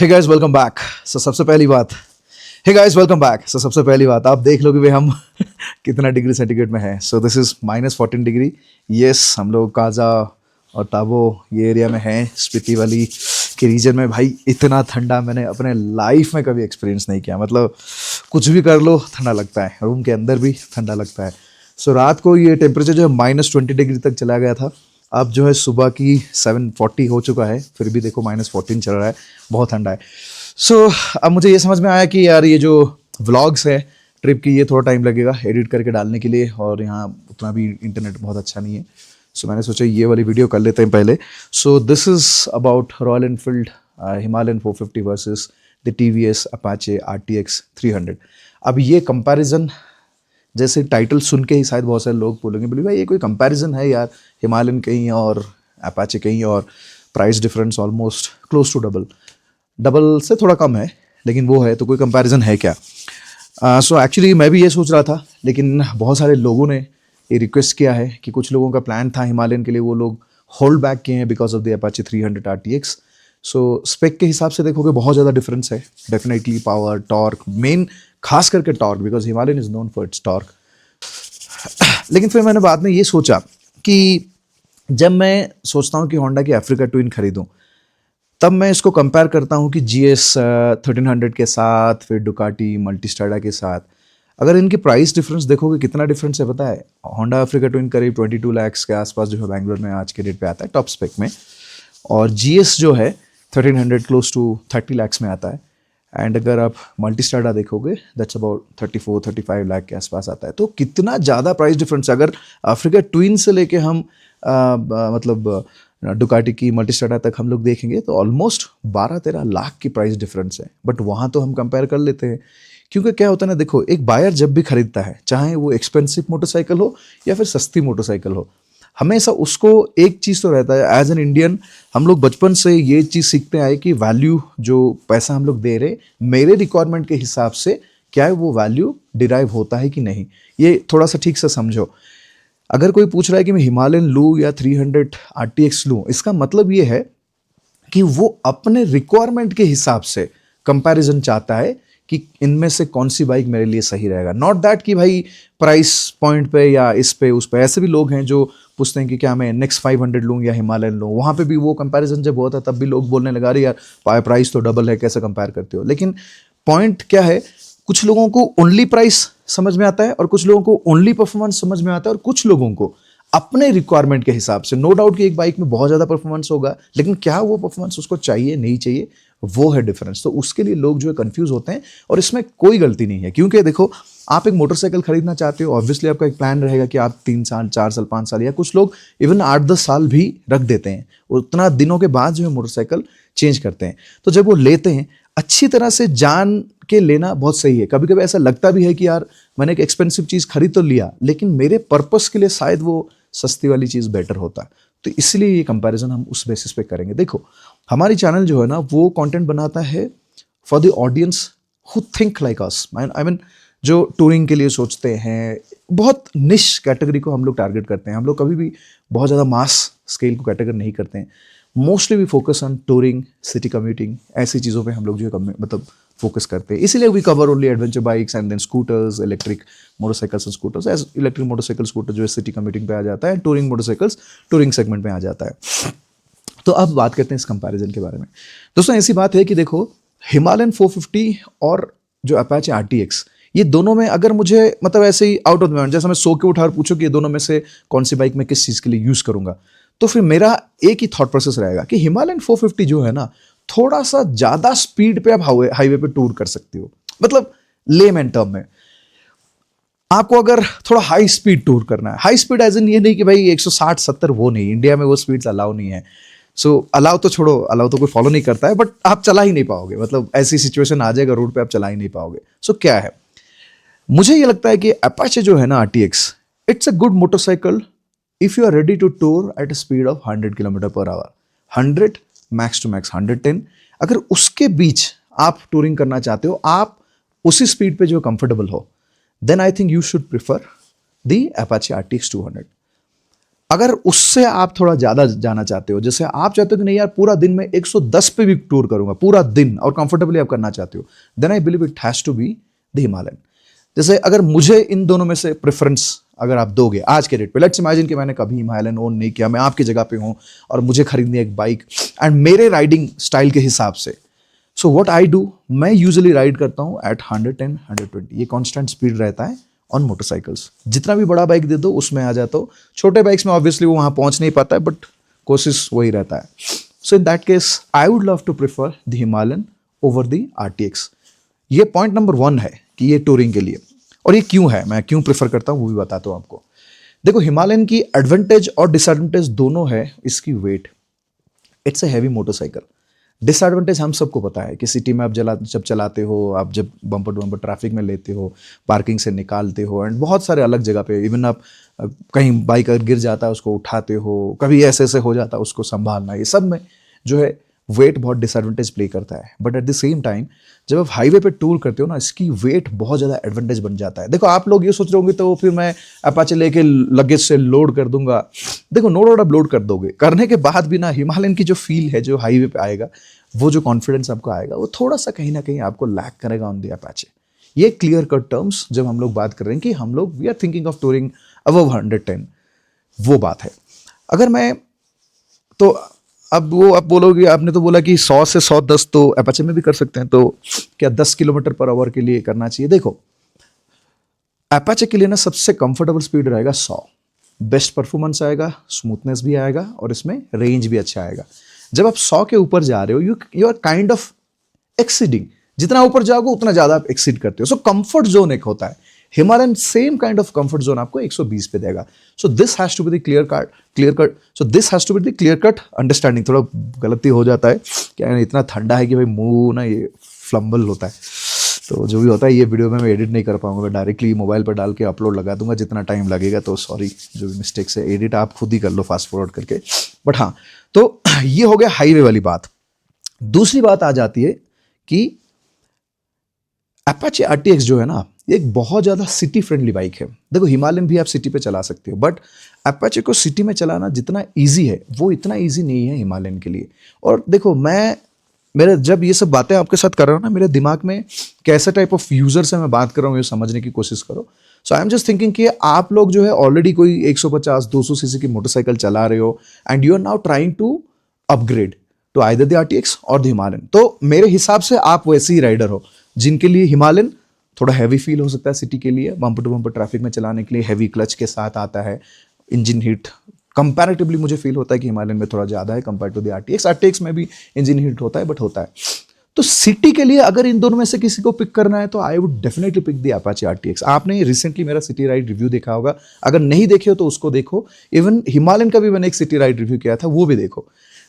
Hey guys welcome back. सबसे पहली बात आप देख लो कि भाई हम कितना डिग्री सेंटीग्रेड में है। So this is -14 degree. Yes, हम लोग काजा और ताबो ये एरिया में हैं, स्पीति वैली के रीजन में। भाई इतना ठंडा मैंने अपने लाइफ में कभी एक्सपीरियंस नहीं किया। मतलब कुछ भी कर लो ठंडा लगता है, रूम के अंदर भी ठंडा लगता है। सो रात को ये टेम्परेचर जो है -20 डिग्री तक चला गया था। अब जो है सुबह की 7:40 हो चुका है, फिर भी देखो -14 चल रहा है, बहुत ठंडा है। सो अब मुझे ये समझ में आया कि यार ये जो व्लॉग्स है ट्रिप की, ये थोड़ा टाइम लगेगा एडिट करके डालने के लिए, और यहाँ उतना भी इंटरनेट बहुत अच्छा नहीं है। सो मैंने सोचा ये वाली वीडियो कर लेते हैं पहले। So this is about royal Enfield Himalayan 450 versus the TVS Apache RTX 300। अब ये कंपैरिजन, जैसे टाइटल सुन के ही शायद बहुत सारे लोग बोलेंगे बोले भाई ये कोई कंपैरिजन है यार, हिमालयन कहीं और अपाचे कहीं और, price difference almost close to double से थोड़ा कम है, लेकिन वो है तो कोई कंपैरिजन है क्या। सो एक्चुअली मैं भी ये सोच रहा था, लेकिन बहुत सारे लोगों ने ये रिक्वेस्ट किया है कि कुछ लोगों का प्लान था हिमालयन के लिए, वो लोग होल्ड बैक किए हैं because of the Apache 300 RTX। So spec के हिसाब से देखोगे बहुत ज़्यादा डिफरेंस है, डेफिनेटली पावर, टॉर्क, मेन खास करके torque, because Himalayan is known for its torque. लेकिन फिर मैंने बाद में ये सोचा कि जब मैं सोचता हूँ कि होंडा की अफ्रीका ट्विन खरीदूं, तब मैं इसको कंपेयर करता हूँ कि GS 1300 के साथ, फिर डुकाटी मल्टीस्ट्राडा के साथ। अगर इनकी प्राइस डिफरेंस देखोगे कितना डिफरेंस है पता है। होंडा अफ्रीका ट्विन करीब 22 लाख के आसपास जो है बैंगलोर में आज के डेट पे आता है टॉप स्पेक में, और GS जो है 1300 क्लोज टू 30 लाख में आता है। एंड अगर आप मल्टीस्ट्राडा देखोगे दैट्स अबाउट 34-35 लाख के आसपास आता है। तो कितना ज़्यादा प्राइस डिफरेंस है। अगर अफ्रीका ट्विन से लेके हम मतलब डुकाटी की मल्टीस्ट्राडा तक हम लोग देखेंगे तो ऑलमोस्ट 12-13 लाख की प्राइस डिफरेंस है। बट वहाँ तो हम कंपेयर कर लेते हैं, क्योंकि क्या होता है ना, देखो एक बायर जब भी खरीदता है, चाहे वो एक्सपेंसिव मोटरसाइकिल हो या फिर सस्ती मोटरसाइकिल हो, हमेशा उसको एक चीज़ तो रहता है। एज एन इंडियन हम लोग बचपन से ये चीज़ सीखते आए कि वैल्यू, जो पैसा हम लोग दे रहे मेरे रिक्वायरमेंट के हिसाब से, क्या है वो वैल्यू डिराइव होता है कि नहीं, ये थोड़ा सा ठीक से समझो। अगर कोई पूछ रहा है कि मैं हिमालयन लूँ या 300 RTX लूँ, इसका मतलब ये है कि वो अपने रिक्वायरमेंट के हिसाब से कंपैरिजन चाहता है कि इनमें से कौन सी बाइक मेरे लिए सही रहेगा। नॉट दैट कि भाई प्राइस पॉइंट पे या इस पे उस पे। ऐसे भी लोग हैं जो पूछते हैं कि क्या मैं NX 500 लूँ या हिमालयन लूँ। वहाँ पे भी वो कंपैरिजन जब होता तब भी लोग बोलने लगा रहे यार प्राइस तो डबल है, कैसे कंपेयर करते हो। लेकिन पॉइंट क्या है, कुछ लोगों को ओनली प्राइस समझ में आता है और कुछ लोगों को ओनली परफॉर्मेंस समझ में आता है, और कुछ लोगों को अपने रिक्वायरमेंट के हिसाब से। नो डाउट कि एक बाइक में बहुत ज़्यादा परफॉर्मेंस होगा, लेकिन क्या वो परफॉर्मेंस उसको चाहिए नहीं चाहिए, वो है डिफरेंस। तो उसके लिए लोग जो है कंफ्यूज होते हैं, और इसमें कोई गलती नहीं है। क्योंकि देखो, आप एक मोटरसाइकिल खरीदना चाहते हो, ऑब्वियसली आपका एक प्लान रहेगा कि आप 3 साल 4 साल 5 साल, या कुछ लोग इवन 8-10 साल भी रख देते हैं, उतना दिनों के बाद जो है मोटरसाइकिल चेंज करते हैं। तो जब वो लेते हैं, अच्छी तरह से जान के लेना बहुत सही है। कभी कभी ऐसा लगता भी है कि यार मैंने एक एक्सपेंसिव चीज़ खरीद तो लिया, लेकिन मेरे पर्पस के लिए शायद वो सस्ती वाली चीज़ बेटर होता। तो इसलिए ये कंपैरिजन हम उस बेसिस पे करेंगे। देखो, हमारी चैनल जो है ना, वो कंटेंट बनाता है for the audience who think like us. I mean जो टूरिंग के लिए सोचते हैं, बहुत निश कैटेगरी को हम लोग टारगेट करते हैं। हम लोग कभी भी बहुत ज़्यादा मास स्केल को कैटेगरी नहीं करते हैं। Mostly we focus on touring, city commuting, ऐसी चीज़ों पे हम लोग जो है मतलब फोकस करते हैं। इसीलिए we cover only adventure bikes and then scooters, electric motorcycles and scooters. As electric motorcycle scooter जो है सिटी कम्यूटिंग पे आ जाता है, टूरिंग मोटरसाइकिल्स टूरिंग सेगमेंट में आ जाता है। तो अब बात करते हैं इस कंपैरिजन के बारे में। दोस्तों ऐसी बात है कि देखो, हिमालयन 450 और जो अपाचे RTX, ये दोनों में अगर मुझे मतलब ऐसे ही आउट ऑफ द माइंड, जैसे मैं सो के उठा और पूछो कि ये दोनों में से कौन सी बाइक मैं किस चीज़ के लिए यूज़ करूंगा, तो फिर मेरा एक ही थॉट प्रोसेस रहेगा कि हिमालयन 450 जो है ना, थोड़ा सा ज़्यादा स्पीड पे आप हाईवे पे टूर कर सकते हो। मतलब लेमैन टर्म में, आपको अगर थोड़ा हाई स्पीड टूर करना है, हाई स्पीड एज इन ये नहीं कि भाई 160-70, वो नहीं, इंडिया में वो स्पीड्स अलाउ नहीं है। सो अलाउ तो छोड़ो, अलाउ तो कोई फॉलो नहीं करता है, बट आप चला ही नहीं पाओगे। मतलब ऐसी सिचुएशन आ जाएगा रोड पे, आप चला ही नहीं पाओगे। सो क्या है, मुझे ये लगता है कि अपाचे जो है ना RTX, it's a good motorcycle if you are ready to tour at a speed of 100 km/h, 100 max to max 110। अगर उसके बीच आप टूरिंग करना चाहते हो, आप उसी स्पीड पे जो कंफर्टेबल हो, then I think you should prefer the Apache RTX 200। अगर उससे आप थोड़ा ज़्यादा जाना चाहते हो, जैसे आप चाहते हो कि नहीं यार पूरा दिन में 110 पे भी टूर करूंगा पूरा दिन और कंफर्टेबली आप करना चाहते हो, then I believe it has to be the Himalayan. जैसे अगर मुझे इन दोनों में से प्रेफरेंस अगर आप दोगे आज के डेट पे, लेट्स इमेजिन कि मैंने कभी हिमालयन ओन नहीं किया, मैं आपकी जगह पे हूँ और मुझे खरीदनी है एक बाइक एंड मेरे राइडिंग स्टाइल के हिसाब से, सो व्हाट आई डू, मैं यूजुअली राइड करता हूँ एट 110 120, ये कांस्टेंट स्पीड रहता है ऑन मोटरसाइकिल्स। जितना भी बड़ा बाइक दे दो उसमें आ जाता हूँ, छोटे बाइक्स में ऑब्वियसली वो वहाँ पहुँच नहीं पाता है, बट कोशिश वही रहता है। So in that case I would love to prefer the Himalayan over the RTX। ये पॉइंट नंबर 1 है कि ये टूरिंग के लिए, और ये क्यों है, मैं क्यों प्रेफर करता हूँ वो भी बताता हूँ आपको। देखो हिमालयन की एडवांटेज और डिसएडवांटेज दोनों है, इसकी weight, it's a heavy motorcycle. Disadvantage हम सबको पता है कि सिटी में आप जब चलाते हो, आप जब बम्पर टू बम्पर ट्रैफिक में लेते हो, पार्किंग से निकालते हो, एंड बहुत सारे अलग जगह पे इवन आप कहीं बाइक अगर गिर जाता है उसको उठाते हो, कभी ऐसे ऐसे हो जाता है उसको संभालना, ये सब में जो है वेट बहुत डिसएडवांटेज प्ले करता है। But at the same time जब आप हाईवे पे टूर करते हो ना, इसकी वेट बहुत ज़्यादा एडवांटेज बन जाता है। देखो आप लोग ये सोच रहे होंगे तो फिर मैं अपाचे लेके लगेज से लोड कर दूंगा, देखो नो डाउट आप लोड कर दोगे, करने के बाद भी ना हिमालयन की जो फील है जो हाईवे पे आएगा, वो जो कॉन्फिडेंस आपको आएगा वो थोड़ा सा कहीं ना कहीं आपको लैक करेगा ऑन द अपाचे। ये क्लियर कट टर्म्स जब हम लोग बात कर रहे हैं कि हम लोग we are thinking of touring above 110, वो बात है। अगर मैं तो अब वो आप बोलोगे, आपने तो बोला कि 100 से 110 तो अपाचे में भी कर सकते हैं, तो क्या 10 किलोमीटर पर आवर के लिए करना चाहिए? देखो अपाचे के लिए ना सबसे कंफर्टेबल स्पीड रहेगा 100, बेस्ट परफॉर्मेंस आएगा, स्मूथनेस भी आएगा और इसमें रेंज भी अच्छा आएगा। जब आप 100 के ऊपर जा रहे हो you are kind of exceeding, जितना ऊपर जाओगे उतना ज्यादा आप एक्सीड करते हो। सो कंफर्ट जोन एक होता है, Himalayan same kind of comfort zone आपको 120 पे देगा। So this has to be the clear cut so this has to be the clear cut understanding. थोड़ा गलती हो जाता है क्या, इतना ठंडा है कि भाई मुंह ना ये फ्लम्बल होता है, तो जो भी होता है ये वीडियो में मैं एडिट नहीं कर पाऊंगा, मैं डायरेक्टली मोबाइल पर डाल के अपलोड लगा दूंगा, जितना टाइम लगेगा तो सॉरी, जो भी मिस्टेक्स है एडिट आप खुद ही कर लो फास्ट फॉरवर्ड करके। बट हाँ, तो ये हो गया हाईवे वाली बात। दूसरी बात आ जाती है कि अपाचे RTX जो है ना, ये एक बहुत ज़्यादा सिटी फ्रेंडली बाइक है। देखो हिमालयन भी आप सिटी पे चला सकते हो, बट अपाचे को सिटी में चलाना जितना इजी है वो इतना इजी नहीं है हिमालयन के लिए। और देखो मेरे जब ये सब बातें आपके साथ कर रहा हूँ ना, मेरे दिमाग में कैसे टाइप ऑफ यूजर से मैं बात कर रहा हूँ ये समझने की कोशिश करो। सो आई एम जस्ट थिंकिंग कि आप लोग जो है ऑलरेडी कोई 150-200 सीसी की मोटरसाइकिल चला रहे हो and you are now trying to upgrade to either the RTX और द हिमालयन। तो मेरे हिसाब से आप वैसे ही राइडर हो जिनके लिए हिमालयन थोड़ा हैवी फील हो सकता है सिटी के लिए, बम्पर टू बम्पर ट्रैफिक में चलाने के लिए हैवी क्लच के साथ आता है, इंजन हीट कंपैरेटिवली मुझे फील होता है कि हिमालयन में थोड़ा ज़्यादा है कंपेयर टू द RTX में भी इंजन हीट होता है बट होता है। तो सिटी के लिए अगर इन दोनों में से किसी को पिक करना है तो I would definitely pick the Apache RTX। आपने रिसेंटली मेरा सिटी राइड रिव्यू देखा होगा, अगर नहीं देखे हो तो उसको देखो। इवन हिमालयन का भी मैंने एक सिटी राइड रिव्यू किया था, वो भी देखो।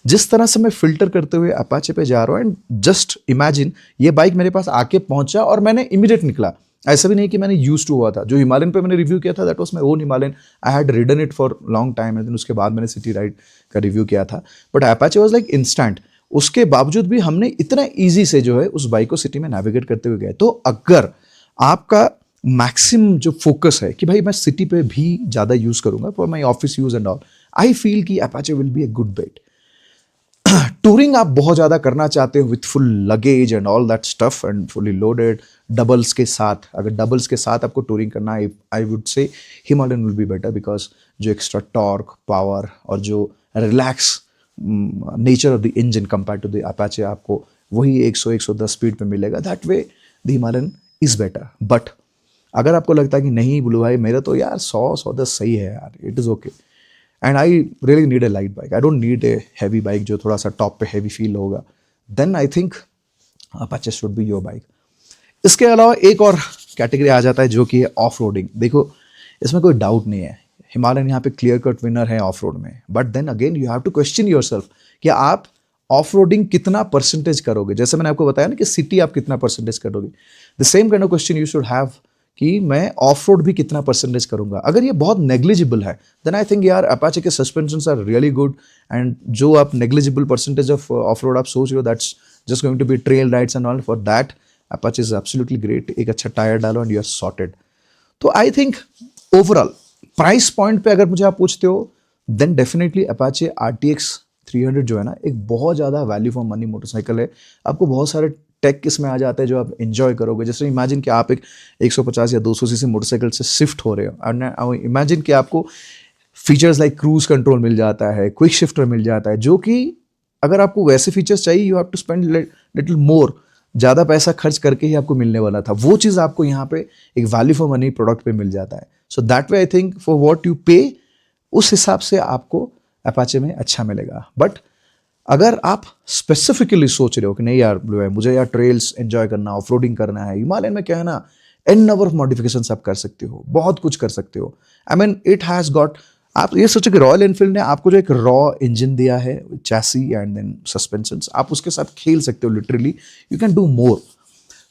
जिस तरह से मैं फिल्टर करते हुए अपाचे पे जा रहा हूँ, एंड जस्ट इमेजिन ये बाइक मेरे पास आके पहुंचा और मैंने इमीडिएट निकला, ऐसा भी नहीं कि मैंने यूज टू हुआ था। जो हिमालयन पे मैंने रिव्यू किया था that was my own Himalayan, I had ridden it for long time and उसके बाद मैंने सिटी राइड का रिव्यू किया था। But Apache was like instant, उसके बावजूद भी हमने इतना ईजी से जो है उस बाइक को सिटी में नेविगेट करते हुए गए। तो अगर आपका मैक्सिमम जो फोकस है कि भाई मैं सिटी पे भी ज़्यादा यूज करूंगा for my office use and all, I feel कि Apache will be a good bet. Touring आप बहुत ज़्यादा करना चाहते हो with full luggage and all that stuff and fully loaded doubles के साथ, अगर डबल्स के साथ आपको टूरिंग करना है, I would say Himalayan will be better, because जो एक्स्ट्रा टॉर्क पावर और जो relax nature of the engine compare to the Apache आपको वही 100-110 स्पीड पे मिलेगा। That way the Himalayan is better. But अगर आपको लगता है कि नहीं बुलू भाई मेरा तो यार 100-110 सही है यार, it is okay and I really need a light bike, I don't need a heavy bike जो थोड़ा सा टॉप पे हैवी फील होगा, then I think Apache should be your bike. इसके अलावा एक और कैटेगरी आ जाता है जो कि है ऑफ रोडिंग। देखो इसमें कोई डाउट नहीं है हिमालयन यहाँ पे क्लियर कट विनर है ऑफ रोड में, but then again you have to question yourself कि आप ऑफ रोडिंग कितना परसेंटेज करोगे। जैसे मैंने आपको बताया ना कि सिटी आप कितना परसेंटेज करोगे, the same kind of question you should have कि मैं ऑफ रोड भी कितना परसेंटेज करूंगा। अगर ये बहुत नेग्लिजिबल है देन आई थिंक यार अपाचे के suspensions are really good, and जो आप नेग्लिजिबल परसेंटेज ऑफ रोड आप सोच रहे हो that's just going to be trail rides and all, for that Apache is absolutely great. एक अच्छा टायर डालो एंड यू आर सॉर्टेड। तो I think overall price point पे अगर मुझे आप पूछते हो देन डेफिनेटली अपाचे RTX 300 जो है ना, एक बहुत ज़्यादा वैल्यू फॉर मनी मोटरसाइकिल है। आपको बहुत सारे टेक इसमें आ जाते हैं जो आप एंजॉय करोगे। जैसे इमेजिन कि आप एक 150 या 200 सीसी मोटरसाइकिल से शिफ्ट हो रहे हो, और इमेजिन कि आपको फीचर्स लाइक क्रूज कंट्रोल मिल जाता है, क्विक शिफ्टर मिल जाता है, जो कि अगर आपको वैसे फीचर्स चाहिए you have to spend little more, ज़्यादा पैसा खर्च करके ही आपको मिलने वाला था। वो चीज़ आपको यहाँ पे एक वैल्यू फॉर मनी प्रोडक्ट पे मिल जाता है। So that way I think for what you पे, उस हिसाब से आपको अपाचे में अच्छा मिलेगा। बट अगर आप स्पेसिफिकली सोच रहे हो कि नहीं यार ब्लू है, मुझे यार ट्रेल्स एंजॉय करना, ऑफ रोडिंग करना है, हिमालयन में क्या है ना, एन नंबर ऑफ मॉडिफिकेशन आप कर सकते हो, बहुत कुछ कर सकते हो। I mean it has got, आप ये सोचो कि रॉयल एनफील्ड ने आपको जो एक रॉ इंजन दिया है, चैसी एंड देन सस्पेंशंस, आप उसके साथ खेल सकते हो literally, you can do more.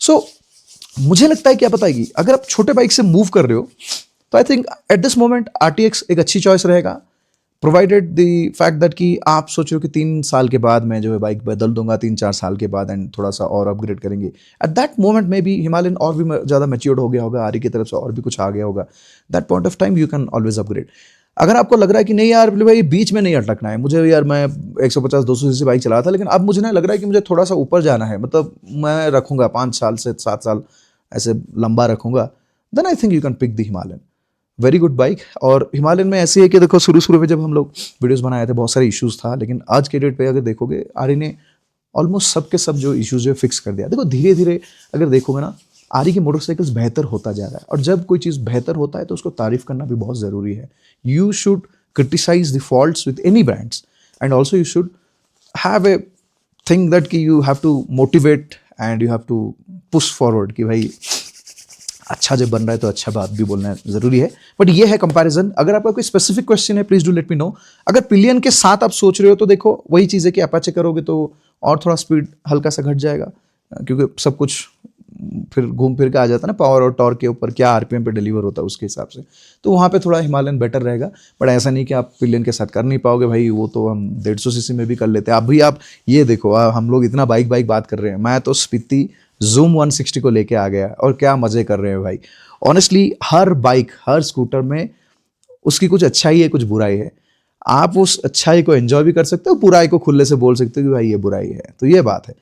So मुझे लगता है क्या पता है कि अगर आप छोटे बाइक से मूव कर रहे हो तो I think at this moment RTX एक अच्छी चॉइस रहेगा, प्रोवाइडेड द फैक्ट दैट कि आप सोच रहे हो कि 3 साल के बाद मैं जो है बाइक बदल दूंगा, 3-4 साल के बाद, एंड थोड़ा सा और अपग्रेड करेंगे। एट दैट मोमेंट में भी हिमालयन और भी ज़्यादा मैच्योर्ड हो गया होगा, आरी की तरफ से और भी कुछ आ गया होगा, that point of time you can always upgrade. अगर आपको लग रहा है कि नहीं यार भाई बीच में नहीं अटकना है मुझे, यार मैं 150-200 सीसी बाइक चला था लेकिन अब मुझे ना लग रहा है कि मुझे थोड़ा सा ऊपर जाना है, मतलब मैं रखूंगा 5 साल से 7 साल ऐसे लंबा रखूंगा, then I think you can pick the Himalayan. Very good bike. और हिमालयन में ऐसी है कि देखो शुरू में जब हम लोग वीडियोस बनाए थे बहुत सारे इश्यूज था, लेकिन आज के डेट पे अगर देखोगे आरी ने ऑलमोस्ट सब के सब जो इश्यूज है फिक्स कर दिया। देखो धीरे धीरे अगर देखोगे ना, आरी की मोटरसाइकिल्स बेहतर होता जा रहा है, और जब कोई चीज़ बेहतर होता है तो उसको तारीफ करना भी बहुत ज़रूरी है। You should criticize the faults with any brands, and also you should have a thing that कि you have to motivate and you have to push forward कि भाई अच्छा जब बन रहा है तो अच्छा बात भी बोलना जरूरी है। बट ये है कंपैरिजन। अगर आपका कोई स्पेसिफिक क्वेश्चन है please do let me know. अगर पिलियन के साथ आप सोच रहे हो तो देखो वही चीज़ है कि अपाचे करोगे तो और थोड़ा स्पीड हल्का सा घट जाएगा, क्योंकि सब कुछ फिर घूम फिर के आ जाता है ना पावर और टॉर्क के ऊपर, क्या RPM पे डिलीवर होता है उसके हिसाब से, तो वहाँ पे थोड़ा हिमालयन बेटर रहेगा। बट ऐसा नहीं कि आप पिलियन के साथ कर नहीं पाओगे भाई, वो तो हम 150 सीसी में भी कर लेते हैं। अभी आप ये देखो, हम लोग इतना बाइक बात कर रहे हैं, मैं तो स्पीति Zoom 160 को लेके आ गया और क्या मजे कर रहे हैं भाई। ऑनेस्टली हर बाइक हर स्कूटर में उसकी कुछ अच्छाई है कुछ बुराई है, आप उस अच्छाई को एंजॉय भी कर सकते हो, बुराई को खुले से बोल सकते हो कि भाई ये बुराई है, तो ये बात है।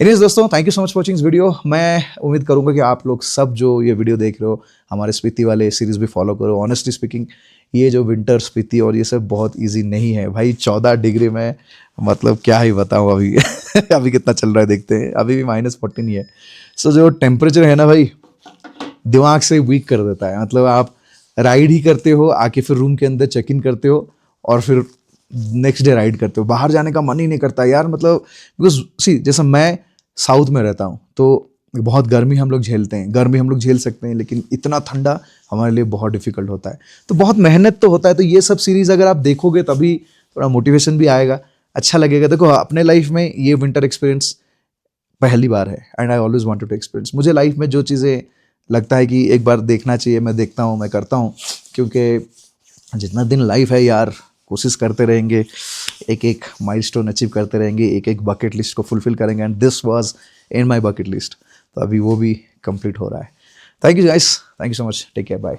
एनीवेज दोस्तों, thank you so much for watching इस वीडियो। मैं उम्मीद करूंगा कि आप लोग सब जो ये वीडियो देख रहे हो हमारे स्पीति वाले सीरीज भी फॉलो करो। ऑनेस्टली स्पीकिंग ये जो विंटर स्पीति और ये सब बहुत ईजी नहीं है भाई। 14 डिग्री में मतलब क्या ही बताऊँ अभी अभी कितना चल रहा है देखते हैं, अभी भी -14 ही है। सो जो टेम्परेचर है ना भाई, दिमाग से वीक कर देता है। मतलब आप राइड ही करते हो, आके फिर रूम के अंदर चेक इन करते हो और फिर नेक्स्ट डे राइड करते हो, बाहर जाने का मन ही नहीं करता यार। मतलब बिकॉज सी जैसे मैं साउथ में रहता हूँ तो बहुत गर्मी हम लोग झेलते हैं, गर्मी हम लोग झेल सकते हैं, लेकिन इतना ठंडा हमारे लिए बहुत डिफिकल्ट होता है, तो बहुत मेहनत तो होता है। तो ये सब सीरीज़ अगर आप देखोगे तभी थोड़ा मोटिवेशन भी आएगा, अच्छा लगेगा। देखो अपने लाइफ में ये विंटर एक्सपीरियंस पहली बार है and I always wanted to experience. मुझे लाइफ में जो चीज़ें लगता है कि एक बार देखना चाहिए, मैं देखता हूँ, मैं करता हूँ, क्योंकि जितना दिन लाइफ है यार कोशिश करते रहेंगे, एक एक माइलस्टोन अचीव करते रहेंगे, एक एक बकेट लिस्ट को फुलफिल करेंगे, and this was in my bucket list. तो अभी वो भी कंप्लीट हो रहा है। Thank you guys, thank you so much, take care, bye.